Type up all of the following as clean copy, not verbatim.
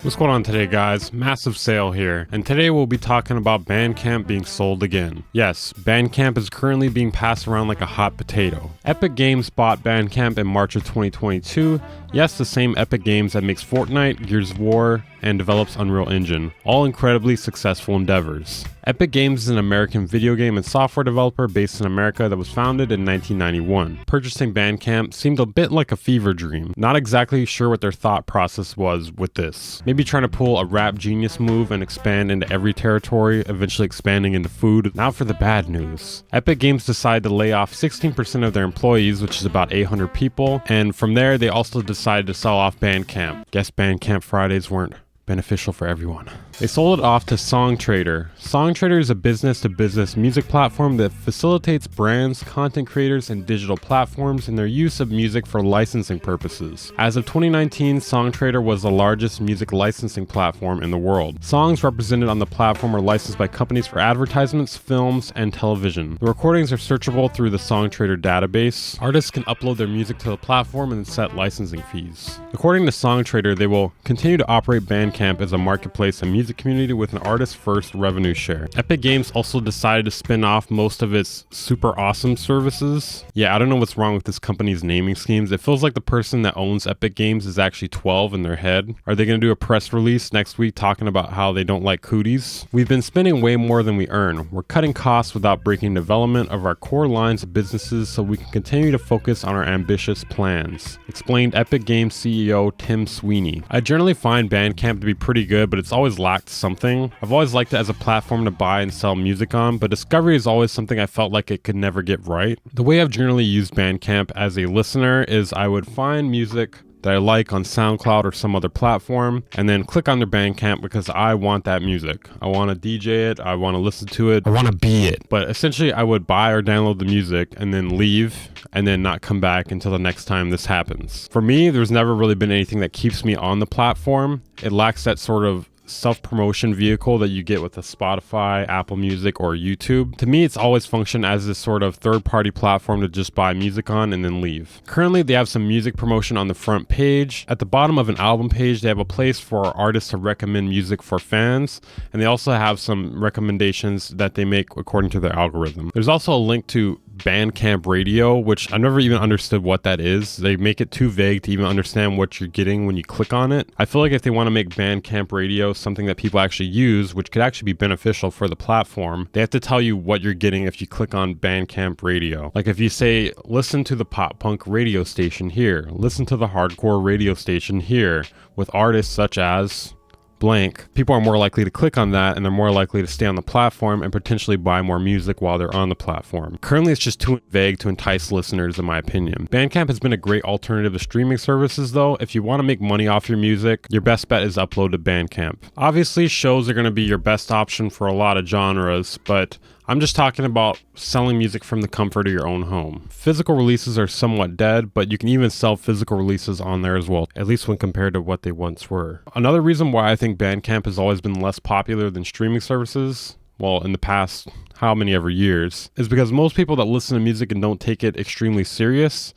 What's going on today, guys? Massive sale here, and today we'll be talking about Bandcamp being sold again. Yes, Bandcamp is currently being passed around like a hot potato. Epic Games bought Bandcamp in March of 2022. Yes, the same Epic Games that makes Fortnite, Gears of War, and develops Unreal Engine. All incredibly successful endeavors. Epic Games is an American video game and software developer based in America that was founded in 1991. Purchasing Bandcamp seemed a bit like a fever dream. Not exactly sure what their thought process was with this. Maybe trying to pull a rap genius move and expand into every territory, eventually expanding into food. Now for the bad news. Epic Games decided to lay off 16% of their employees, which is about 800 people, and from there they also decided to sell off Bandcamp. Guess Bandcamp Fridays weren't beneficial for everyone. They sold it off to Songtradr. Songtradr is a business-to-business music platform that facilitates brands, content creators, and digital platforms in their use of music for licensing purposes. As of 2019, Songtradr was the largest music licensing platform in the world. Songs represented on the platform are licensed by companies for advertisements, films, and television. The recordings are searchable through the Songtradr database. Artists can upload their music to the platform and set licensing fees. According to Songtradr, they will continue to operate Bandcamp as a marketplace and music community with an artist-first revenue share. Epic Games also decided to spin off most of its super awesome services. Yeah, I don't know what's wrong with this company's naming schemes. It feels like the person that owns Epic Games is actually 12 in their head. Are they going to do a press release next week talking about how they don't like cooties? We've been spending way more than we earn. We're cutting costs without breaking development of our core lines of businesses so we can continue to focus on our ambitious plans, explained Epic Games CEO Tim Sweeney. I generally find Bandcamp to be pretty good, but it's always lacked something. I've always liked it as a platform to buy and sell music on, but discovery is always something I felt like it could never get right. The way I've generally used Bandcamp as a listener is I would find music that I like on SoundCloud or some other platform, and then click on their Bandcamp because I want that music. I want to DJ it, I want to listen to it, I want to be it. But essentially I would buy or download the music and then leave and then not come back until the next time this happens. For me, there's never really been anything that keeps me on the platform. It lacks that sort of self-promotion vehicle that you get with a Spotify, Apple Music, or YouTube. To me, it's always functioned as this sort of third-party platform to just buy music on and then leave. Currently, they have some music promotion on the front page. At the bottom of an album page, they have a place for artists to recommend music for fans, and they also have some recommendations that they make according to their algorithm. There's also a link to Bandcamp Radio, which I've never even understood what that is. They make it too vague to even understand what you're getting when you click on it. I feel like if they want to make Bandcamp Radio something that people actually use, which could actually be beneficial for the platform, they have to tell you what you're getting if you click on Bandcamp Radio. Like if you say, listen to the pop punk radio station here, listen to the hardcore radio station here, with artists such as blank, people are more likely to click on that and they're more likely to stay on the platform and potentially buy more music while they're on the platform. Currently, it's just too vague to entice listeners, in my opinion. Bandcamp has been a great alternative to streaming services, though. If you want to make money off your music, your best bet is upload to Bandcamp. Obviously, shows are going to be your best option for a lot of genres, but I'm just talking about selling music from the comfort of your own home. Physical releases are somewhat dead, but you can even sell physical releases on there as well, at least when compared to what they once were. Another reason why I think Bandcamp has always been less popular than streaming services, well, in the past how many ever years, is because most people that listen to music and don't take it extremely serious,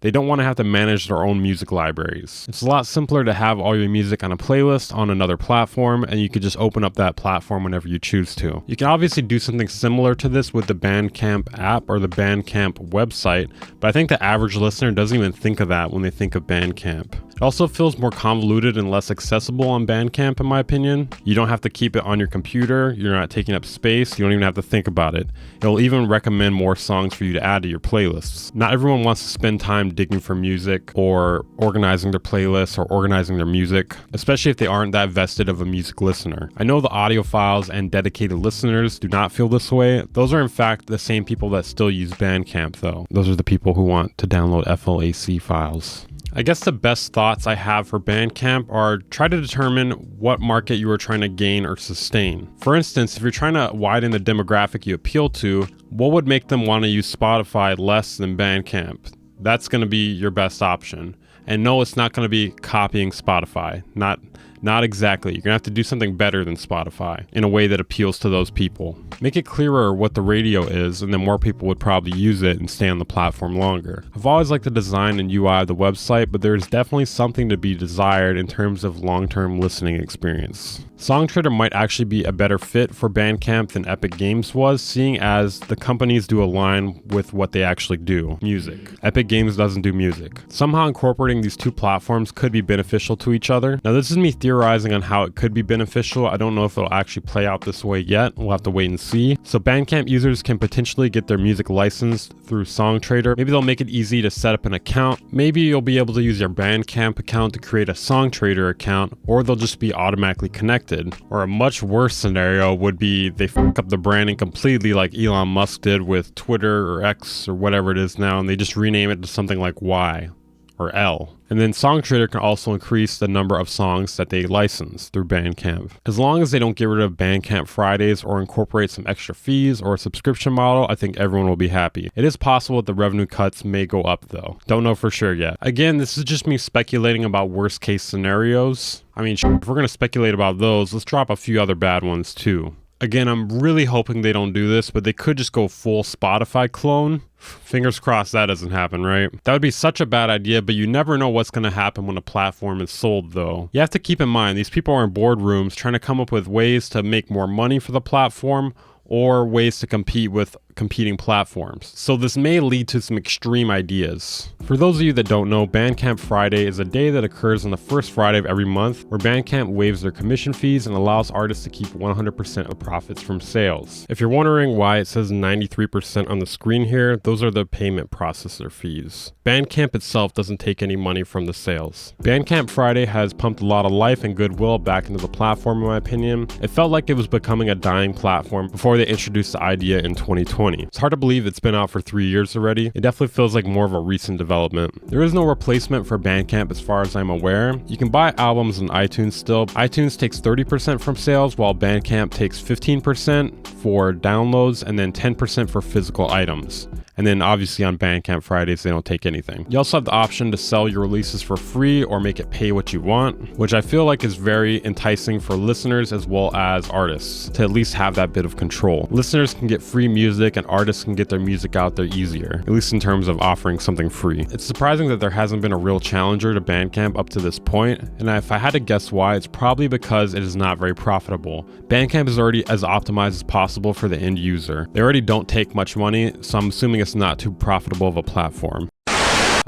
they don't want to have to manage their own music libraries. It's a lot simpler to have all your music on a playlist on another platform, and you could just open up that platform whenever you choose to. You can obviously do something similar to this with the Bandcamp app or the Bandcamp website, but I think the average listener doesn't even think of that when they think of Bandcamp. It also feels more convoluted and less accessible on Bandcamp, in my opinion. You don't have to keep it on your computer, you're not taking up space, you don't even have to think about it. It'll even recommend more songs for you to add to your playlists. Not everyone wants to spend time digging for music or organizing their playlists or organizing their music, especially if they aren't that vested of a music listener. I know the audiophiles and dedicated listeners do not feel this way. Those are in fact the same people that still use Bandcamp, though. Those are the people who want to download FLAC files. I guess the best thoughts I have for Bandcamp are try to determine what market you are trying to gain or sustain. For instance, if you're trying to widen the demographic you appeal to, what would make them want to use Spotify less than Bandcamp? That's going to be your best option. And no, it's not going to be copying Spotify. Not Not exactly. You're gonna have to do something better than Spotify in a way that appeals to those people. Make it clearer what the radio is, and then more people would probably use it and stay on the platform longer. I've always liked the design and UI of the website, but there's definitely something to be desired in terms of long-term listening experience. Songtradr might actually be a better fit for Bandcamp than Epic Games was, seeing as the companies do align with what they actually do, music. Epic Games doesn't do music. Somehow incorporating these two platforms could be beneficial to each other. Now this is me theorizing on how it could be beneficial. I don't know if it'll actually play out this way yet. We'll have to wait and see. So Bandcamp users can potentially get their music licensed through Songtradr. Maybe they'll make it easy to set up an account. Maybe you'll be able to use your Bandcamp account to create a Songtradr account, or they'll just be automatically connected. Or a much worse scenario would be they fuck up the branding completely like Elon Musk did with Twitter or X or whatever it is now, and they just rename it to something like Y or L. And then Songtradr can also increase the number of songs that they license through Bandcamp. As long as they don't get rid of Bandcamp Fridays or incorporate some extra fees or a subscription model, I think everyone will be happy. It is possible that the revenue cuts may go up though. Don't know for sure yet. Again, this is just me speculating about worst case scenarios. I mean, if we're gonna speculate about those, let's drop a few other bad ones too. Again, I'm really hoping they don't do this, but they could just go full Spotify clone. Fingers crossed that doesn't happen, right? That would be such a bad idea, but you never know what's going to happen when a platform is sold, though. You have to keep in mind, these people are in boardrooms trying to come up with ways to make more money for the platform or ways to compete with competing platforms. So this may lead to some extreme ideas. For those of you that don't know, Bandcamp Friday is a day that occurs on the first Friday of every month where Bandcamp waives their commission fees and allows artists to keep 100% of profits from sales. If you're wondering why it says 93% on the screen here, those are the payment processor fees. Bandcamp itself doesn't take any money from the sales. Bandcamp Friday has pumped a lot of life and goodwill back into the platform in my opinion. It felt like it was becoming a dying platform before they introduced the idea in 2020. It's hard to believe it's been out for 3 years already. It definitely feels like more of a recent development. There is no replacement for Bandcamp as far as I'm aware. You can buy albums on iTunes still. iTunes takes 30% from sales while Bandcamp takes 15% for downloads and then 10% for physical items. And then obviously on Bandcamp Fridays, they don't take anything. You also have the option to sell your releases for free or make it pay what you want, which I feel like is very enticing for listeners as well as artists to at least have that bit of control. Listeners can get free music and artists can get their music out there easier, at least in terms of offering something free. It's surprising that there hasn't been a real challenger to Bandcamp up to this point, and if I had to guess why, it's probably because it is not very profitable. Bandcamp is already as optimized as possible for the end user. They already don't take much money, so I'm assuming it's not too profitable of a platform.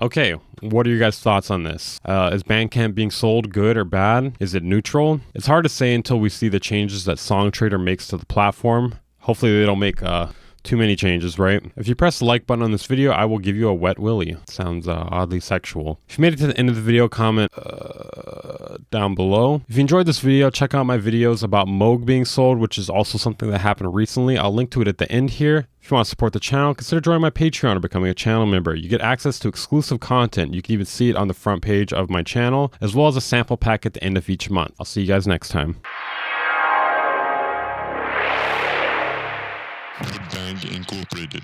Okay, what are your guys' thoughts on this? Is Bandcamp being sold good or bad? Is it neutral? It's hard to say until we see the changes that Songtradr makes to the platform. Hopefully they don't make too many changes, right? If you press the like button on this video, I will give you a wet willy. Sounds oddly sexual. If you made it to the end of the video, comment down below. If you enjoyed this video, check out my videos about Moog being sold, which is also something that happened recently. I'll link to it at the end here. If you want to support the channel, consider joining my Patreon or becoming a channel member. You get access to exclusive content. You can even see it on the front page of my channel, as well as a sample pack at the end of each month. I'll see you guys next time. Band Incorporated.